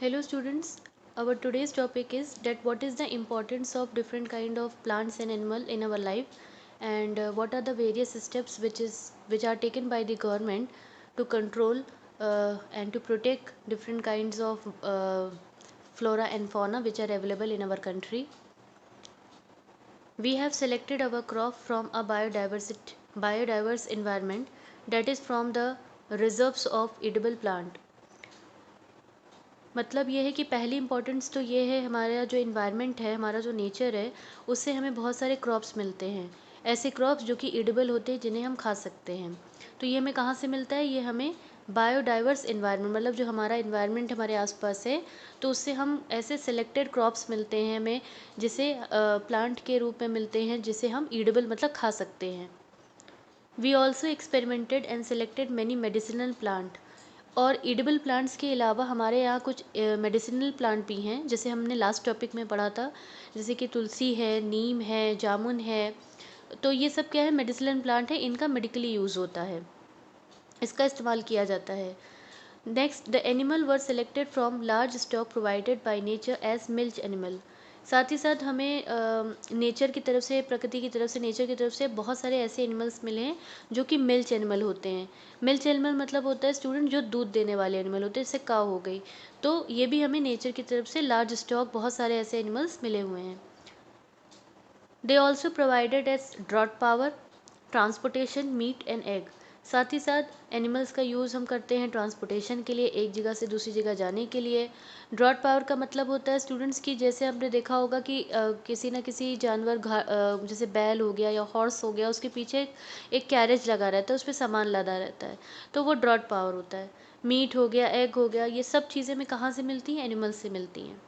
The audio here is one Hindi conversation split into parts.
Hello students, our today's topic is that what is the importance of different kind of plants and animal in our life, and what are the various steps which are taken by the government to control and to protect different kinds of flora and fauna which are available in our country. We have selected our crop from a biodiverse environment, that is from the reserves of edible plant. मतलब ये है कि पहली इम्पोर्टेंस तो ये है, हमारा जो इन्वायरमेंट है, हमारा जो नेचर है, उससे हमें बहुत सारे क्रॉप्स मिलते हैं। ऐसे क्रॉप्स जो कि एडिबल होते हैं, जिन्हें हम खा सकते हैं। तो ये हमें कहाँ से मिलता है? ये हमें बायोडाइवर्स इन्वायरमेंट, मतलब जो हमारा इन्वायरमेंट हमारे आसपास है, तो उससे हम ऐसे सेलेक्टेड क्रॉप्स मिलते हैं हमें, जिसे प्लांट के रूप में मिलते हैं, जिसे हम ईडेबल मतलब खा सकते हैं। We also experimented and selected many medicinal plant. और एडिबल प्लांट्स के अलावा हमारे यहाँ कुछ मेडिसिनल प्लांट भी हैं, जैसे हमने लास्ट टॉपिक में पढ़ा था, जैसे कि तुलसी है, नीम है, जामुन है। तो ये सब क्या है? मेडिसिनल प्लांट है, इनका मेडिकली यूज़ होता है, इसका इस्तेमाल किया जाता है। Next, the animal were selected from large stock provided by nature as milch animal. साथ ही साथ हमें नेचर की तरफ से, प्रकृति की तरफ से, नेचर की तरफ से बहुत सारे ऐसे एनिमल्स मिले हैं जो कि मिल्च एनिमल होते हैं। मिल्च एनिमल मतलब होता है स्टूडेंट जो दूध देने वाले एनिमल होते हैं, जैसे काऊ हो गई। तो ये भी हमें नेचर की तरफ से लार्ज स्टॉक बहुत सारे ऐसे एनिमल्स मिले हुए हैं। They also provided as draught power, transportation, meat and egg. साथ ही साथ एनिमल्स का यूज़ हम करते हैं ट्रांसपोर्टेशन के लिए, एक जगह से दूसरी जगह जाने के लिए। ड्रॉट पावर का मतलब होता है स्टूडेंट्स की, जैसे आपने देखा होगा कि किसी न किसी जानवर जैसे बैल हो गया या हॉर्स हो गया, उसके पीछे एक कैरेज लगा रहता है, उस पर सामान लदा रहता है, तो वो ड्रॉट पावर होता है। मीट हो गया, एग हो गया, ये सब चीज़ें में कहाँ से मिलती हैं? एनिमल्स से मिलती हैं।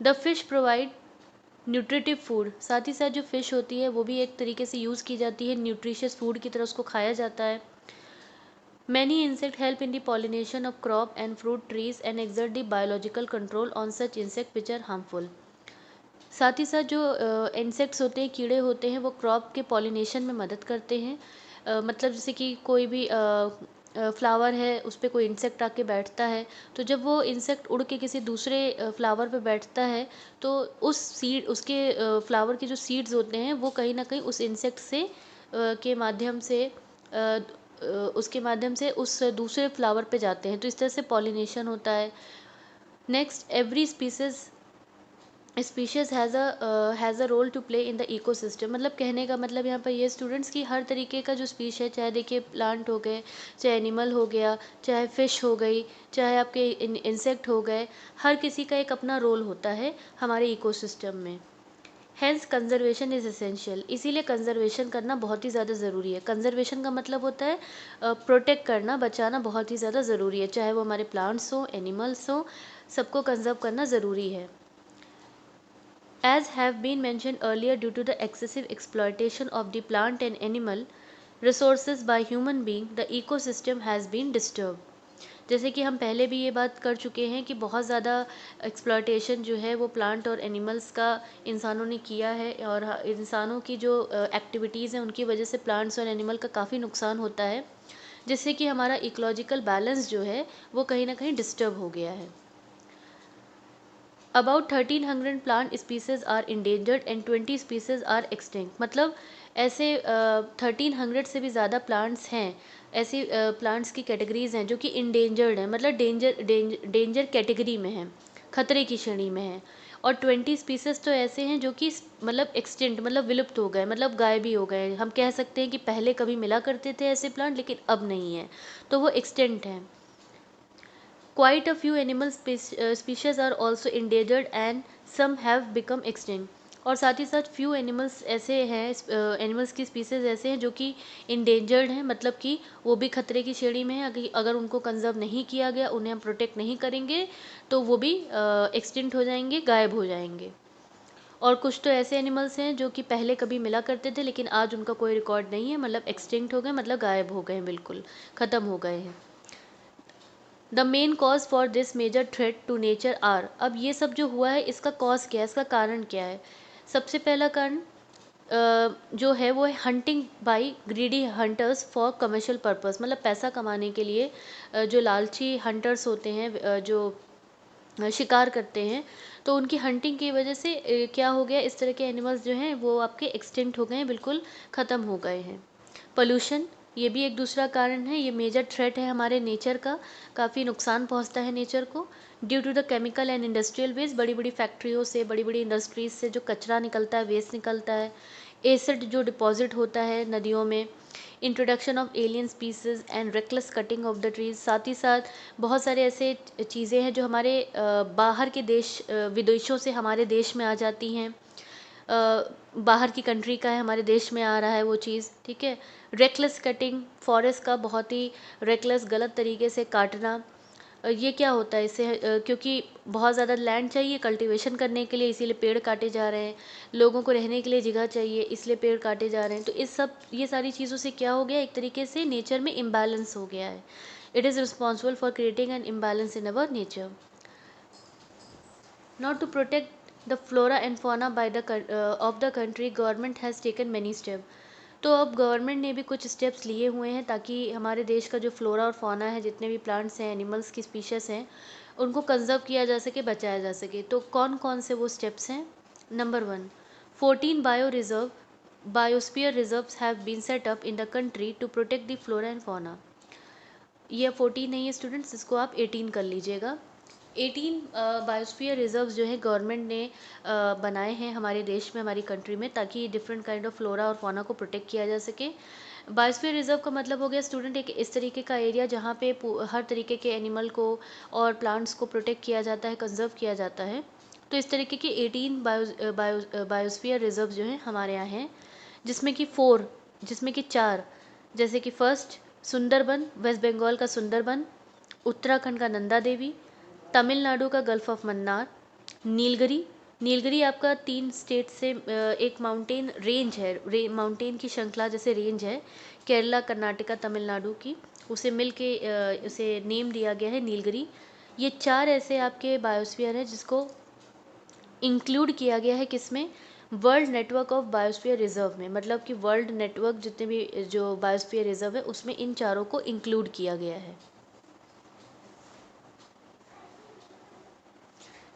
The fish provide nutritive food. साथ ही साथ जो फ़िश होती है, वो भी एक तरीके से यूज़ की जाती है, न्यूट्रिशियस फूड की तरह उसको खाया जाता है। Many insect help in the pollination of crop and fruit trees and exert the biological control on such insect which are harmful. साथ ही साथ जो इंसेक्ट्स होते हैं, कीड़े होते हैं, वो क्रॉप के पॉलिनेशन में मदद करते हैं। मतलब जैसे कि कोई भी फ्लावर है, उस पर कोई इंसेक्ट आके बैठता है, तो जब वो इंसेक्ट उड़ के किसी दूसरे फ्लावर पे बैठता है, तो उस सीड, उसके फ्लावर के जो सीड्स होते हैं, वो कहीं ना कहीं उस इंसेक्ट से के माध्यम से उसके माध्यम से उस दूसरे फ्लावर पे जाते हैं, तो इस तरह से पॉलिनेशन होता है। Next, every species has a role to play in the ecosystem. मतलब कहने का मतलब यहाँ पर ये स्टूडेंट्स की हर तरीके का जो स्पीश है, चाहे देखिए प्लांट हो गए, चाहे एनिमल हो गया, चाहे फ़िश हो गई, चाहे आपके इंसेक्ट हो गए, हर किसी का एक अपना रोल होता है हमारे इकोसिस्टम में। Hence conservation is essential. इसीलिए कंजर्वेशन करना बहुत ही ज़्यादा ज़रूरी है। कंजर्वेशन का मतलब होता है प्रोटेक्ट करना, बचाना बहुत ही ज़्यादा ज़रूरी है, चाहे वो हमारे प्लांट्स हों, एनिमल्स हों, सबको कंजर्व करना ज़रूरी है। As have been mentioned earlier, due to the excessive exploitation of the plant and animal resources by human being, the ecosystem has been disturbed. जैसे कि हम पहले भी ये बात कर चुके हैं कि बहुत ज़्यादा एक्सप्लॉयटेशन जो है वो प्लांट और एनिमल्स का इंसानों ने किया है, और इंसानों की जो एक्टिविटीज़ हैं, उनकी वजह से प्लांट्स और एनिमल का काफ़ी नुकसान होता है, जिससे कि हमारा इकोलॉजिकल बैलेंस जो है वो कहीं ना कहीं डिस्टर्ब हो गया है। About 1300 plant species are endangered and 20 species are extinct. मतलब ऐसे 1300 से भी ज़्यादा प्लांट्स हैं, ऐसी प्लांट्स की कैटेगरीज हैं जो कि इंडेंजर्ड हैं, मतलब डेंजर कैटेगरी में हैं, खतरे की श्रेणी में हैं। और 20 स्पीसीज तो ऐसे हैं जो कि मतलब एक्सटिंक्ट, मतलब विलुप्त हो गए, मतलब गायब ही हो गए। हम कह सकते हैं कि पहले कभी मिला करते थे ऐसे प्लांट, लेकिन अब नहीं है, तो वो एक्सटिंक्ट हैं। Quite a few animal species are also endangered and some have become extinct। और साथ ही साथ फ्यू एनिमल्स ऐसे हैं, एनिमल्स की स्पीसीज ऐसे हैं जो कि इंडेंजर्ड हैं, मतलब कि वो भी खतरे की श्रेणी में है। अगर उनको कंजर्व नहीं किया गया, उन्हें हम प्रोटेक्ट नहीं करेंगे, तो वो भी एक्सटिंक्ट हो जाएंगे, गायब हो जाएंगे। और कुछ तो ऐसे एनिमल्स हैं जो कि पहले कभी मिला करते थे, लेकिन आज उनका कोई रिकॉर्ड नहीं है, मतलब एक्सटिंक्ट हो गए, मतलब गायब हो गए हैं, बिल्कुल ख़त्म हो गए हैं। The main cause for this major threat to nature are. अब ये सब जो हुआ है, इसका कॉज क्या है, इसका कारण क्या है? सबसे पहला कारण जो है वो है hunting by greedy hunters for commercial purpose. मतलब पैसा कमाने के लिए जो लालची हंटर्स होते हैं, जो शिकार करते हैं, तो उनकी हंटिंग की वजह से क्या हो गया, इस तरह के एनिमल्स जो हैं वो आपके एक्सटिंक्ट हो गए हैं, बिल्कुल ख़त्म हो गए हैं। पोल्यूशन, ये भी एक दूसरा कारण है, ये मेजर थ्रेट है हमारे नेचर का, काफ़ी नुकसान पहुंचता है नेचर को। Due to the chemical and industrial waste, बड़ी बड़ी फैक्ट्रियों से, बड़ी बड़ी इंडस्ट्रीज से जो कचरा निकलता है, वेस्ट निकलता है, एसिड जो डिपॉजिट होता है नदियों में, introduction of alien species and reckless cutting of the trees, साथ ही साथ बहुत सारे ऐसे चीज़ें हैं जो हमारे बाहर के देश, विदेशों से हमारे देश में आ जाती हैं, बाहर की कंट्री का है, हमारे देश में आ रहा है वो चीज़, ठीक है। रेकलेस कटिंग, फॉरेस्ट का बहुत ही रेकलेस, गलत तरीके से काटना, ये क्या होता है इससे, क्योंकि बहुत ज़्यादा लैंड चाहिए कल्टीवेशन करने के लिए, इसीलिए पेड़ काटे जा रहे हैं, लोगों को रहने के लिए जगह चाहिए, इसलिए पेड़ काटे जा रहे हैं। तो ये सारी चीज़ों से क्या हो गया, एक तरीके से नेचर में इम्बैलेंस हो गया है। It is responsible for creating an imbalance in our nature. Now to protect the flora and fauna of the country, government has taken many steps. तो अब गवर्नमेंट ने भी कुछ स्टेप्स लिए हुए हैं ताकि हमारे देश का जो फ्लोरा और फौना है, जितने भी प्लांट्स हैं, एनिमल्स की स्पीशीज़ हैं, उनको कंजर्व किया जा सके, बचाया जा सके। तो कौन कौन से वो स्टेप्स हैं? Number 1, 14 biosphere reserves have been set up in the country to protect the flora and fauna. ये 14 नहीं है स्टूडेंट्स, इसको आप 18 कर लीजिएगा। 18 बायोस्फीयर रिजर्व जो है गवर्नमेंट ने बनाए हैं हमारे देश में, हमारी कंट्री में, ताकि डिफरेंट काइंड ऑफ फ्लोरा और फौना को प्रोटेक्ट किया जा सके। बायोस्फीयर रिजर्व का मतलब हो गया स्टूडेंट एक इस तरीके का एरिया जहाँ पे हर तरीके के एनिमल को और प्लांट्स को प्रोटेक्ट किया जाता है, कंजर्व किया जाता है। तो इस तरीके के 18 बायोस्फीयर रिजर्व जो हैं हमारे यहाँ हैं, जिसमें कि 4, जैसे कि फर्स्ट सुंदरबन, वेस्ट बंगाल का सुंदरबन, उत्तराखंड का नंदा देवी, तमिलनाडु का गल्फ ऑफ मन्नार, नीलगिरी। नीलगिरी आपका 3 स्टेट से एक माउंटेन रेंज है, माउंटेन की श्रृंखला जैसे रेंज है, केरला, कर्नाटका, तमिलनाडु की, उसे मिल के उसे नेम दिया गया है नीलगिरी। ये 4 ऐसे आपके बायोस्फीयर हैं जिसको इंक्लूड किया गया है किसमें, world network of biosphere reserve में, मतलब कि वर्ल्ड नेटवर्क जितने भी जो बायोस्फीयर रिजर्व है उसमें इन चारों को इंक्लूड किया गया है।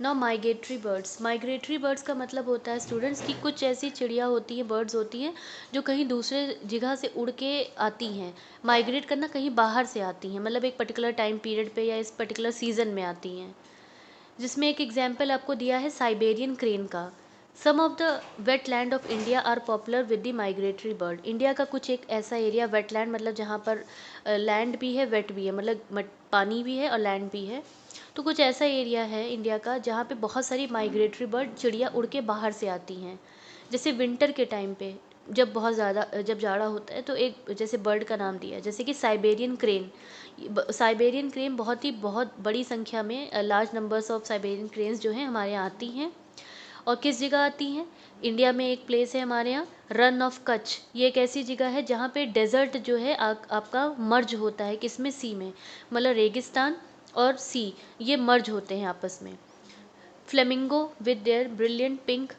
नाउ माइग्रेटरी बर्ड्स का मतलब होता है स्टूडेंट्स कि कुछ ऐसी चिड़िया होती हैं, बर्ड्स होती हैं जो कहीं दूसरे जगह से उड़ के आती हैं। माइग्रेट करना, कहीं बाहर से आती हैं, मतलब एक पर्टिकुलर टाइम पीरियड पे या इस पर्टिकुलर सीजन में आती हैं। जिसमें एक एग्जाम्पल आपको दिया है साइबेरियन क्रेन का। Some of the wetland of India are popular with the migratory bird. India का कुछ एक ऐसा एरिया, वेटलैंड मतलब जहाँ पर लैंड भी है, वेट भी है, मतलब पानी भी है और लैंड भी है। तो कुछ ऐसा एरिया है इंडिया का जहाँ पे बहुत सारी माइग्रेटरी बर्ड, चिड़िया उड़ के बाहर से आती हैं। जैसे विंटर के टाइम पे जब बहुत ज़्यादा जब जाड़ा होता है तो एक जैसे बर्ड का नाम दिया है, जैसे कि साइबेरियन क्रेन। साइबेरियन क्रेन बहुत बड़ी संख्या में, large numbers of Siberian cranes जो हैं हमारे यहाँ आती हैं। और किस जगह आती हैं? इंडिया में एक प्लेस है हमारे यहाँ, रन ऑफ कच्छ। ये एक ऐसी जगह है जहाँ पे डेजर्ट जो है आपका मर्ज होता है, किसमें? सी में, मतलब रेगिस्तान और सी ये मर्ज होते हैं आपस में। Flamingo with their brilliant pink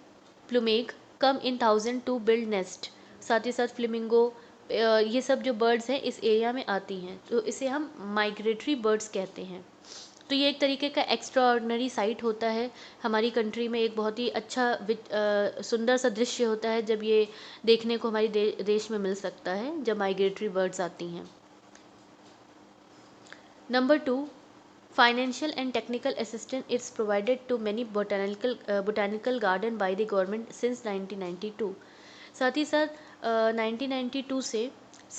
plumage come in 1000 to build nest. साथ ही साथ फ्लेमिंगो, ये सब जो बर्ड्स हैं इस एरिया में आती हैं, तो इसे हम माइग्रेटरी बर्ड्स कहते हैं। तो ये एक तरीके का एक्स्ट्रा ऑर्डिनरी साइट होता है हमारी कंट्री में, एक बहुत ही अच्छा सुंदर सा दृश्य होता है जब ये देखने को हमारी देश में मिल सकता है, जब माइग्रेटरी बर्ड्स आती हैं। Number 2, financial and technical assistance is provided to many botanical garden by the government since 1992। साथ ही साथ 1992 से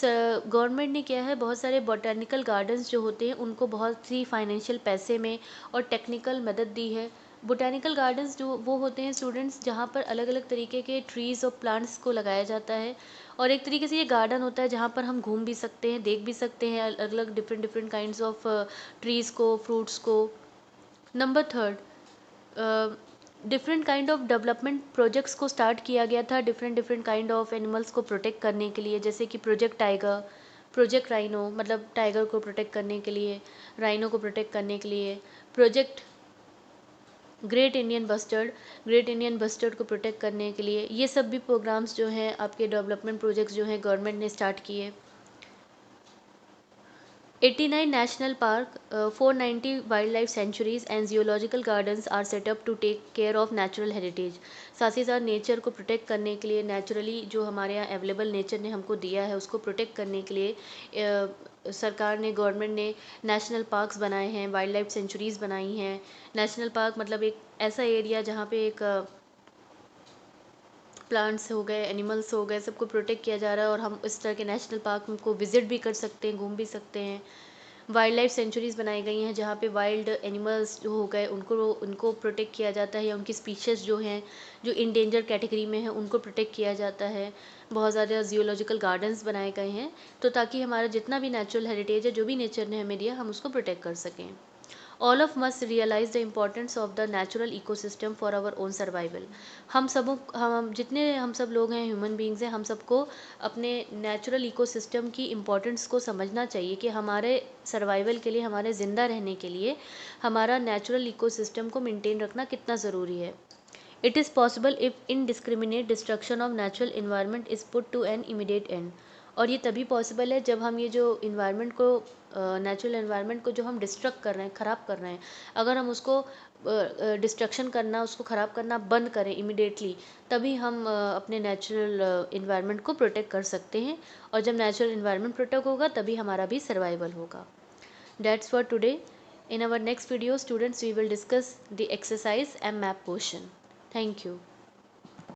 गवर्नमेंट ने किया है, बहुत सारे बॉटैनिकल गार्डन्स जो होते हैं उनको बहुत ही फाइनेंशियल पैसे में और टेक्निकल मदद दी है। बोटैनिकल गार्डन्स जो वो होते हैं स्टूडेंट्स जहाँ पर अलग अलग तरीके के ट्रीज़ और प्लांट्स को लगाया जाता है, और एक तरीके से ये गार्डन होता है जहाँ पर हम घूम भी सकते हैं, देख भी सकते हैं अलग अलग different different kinds of trees को, फ्रूट्स को। Number 3, different kind of development projects को स्टार्ट किया गया था different different kind of animals को प्रोटेक्ट करने के लिए, जैसे कि प्रोजेक्ट टाइगर, प्रोजेक्ट राइनो, मतलब टाइगर को प्रोटेक्ट करने के लिए, राइनो को प्रोटेक्ट करने के लिए, प्रोजेक्ट ग्रेट इंडियन बस्टर्ड को प्रोटेक्ट करने के लिए। ये सब भी प्रोग्राम्स जो हैं आपके डेवलपमेंट प्रोजेक्ट्स जो हैं गवर्नमेंट ने स्टार्ट किए। 89 national park, 490 wildlife sanctuaries and zoological gardens are set up to take care of natural heritage। साथ ही साथ नेचर को प्रोटेक्ट करने के लिए, नेचुरली जो हमारे यहाँ अवेलेबल नेचर ने हमको दिया है उसको प्रोटेक्ट करने के लिए सरकार ने, गवर्नमेंट ने नेशनल पार्क्स बनाए हैं, वाइल्ड लाइफ सेंचुरीज़ बनाई हैं। नेशनल पार्क मतलब एक ऐसा एरिया जहाँ पे एक प्लांट्स हो गए, एनिमल्स हो गए, सबको प्रोटेक्ट किया जा रहा है और हम इस तरह के नेशनल पार्क को विज़िट भी कर सकते हैं, घूम भी सकते हैं। वाइल्ड लाइफ सेंचुरीज़ बनाई गई हैं जहाँ पे वाइल्ड एनिमल्स जो हो गए उनको उनको प्रोटेक्ट किया जाता है, या उनकी स्पीशीज़ जो हैं जो इंडेंजर कैटेगरी में हैं उनको प्रोटेक्ट किया जाता है। बहुत ज़्यादा जियोलॉजिकल गार्डन्स बनाए गए हैं, तो ताकि हमारा जितना भी नेचुरल हेरिटेज है, जो भी नेचर ने हमें दिया, हम उसको प्रोटेक्ट कर सकें। All of must realise the importance of the natural ecosystem for our own survival. हम जितने हम सब लोग हैं, ह्यूमन बींग्स हैं, हम सबको अपने नेचुरल इकोसिस्टम की इम्पोर्टेंस को समझना चाहिए कि हमारे सर्वाइवल के लिए, हमारे ज़िंदा रहने के लिए हमारा नेचुरल इकोसिस्टम को मेंटेन रखना कितना ज़रूरी है। It is possible if indiscriminate destruction of natural environment is put to an immediate end. और ये तभी पॉसिबल है जब हम ये जो इन्वायरमेंट को, नेचुरल इन्वायरमेंट को जो हम डिस्ट्रक्ट कर रहे हैं, ख़राब कर रहे हैं, अगर हम उसको डिस्ट्रक्शन करना, उसको ख़राब करना बंद करें इमिडिएटली, तभी हम अपने नेचुरल इन्वायरमेंट को प्रोटेक्ट कर सकते हैं। और जब नेचुरल इन्वायरमेंट प्रोटेक्ट होगा तभी हमारा भी सर्वाइवल होगा। That's for today. In our next video, students, we will discuss the exercise and map portion. Thank you.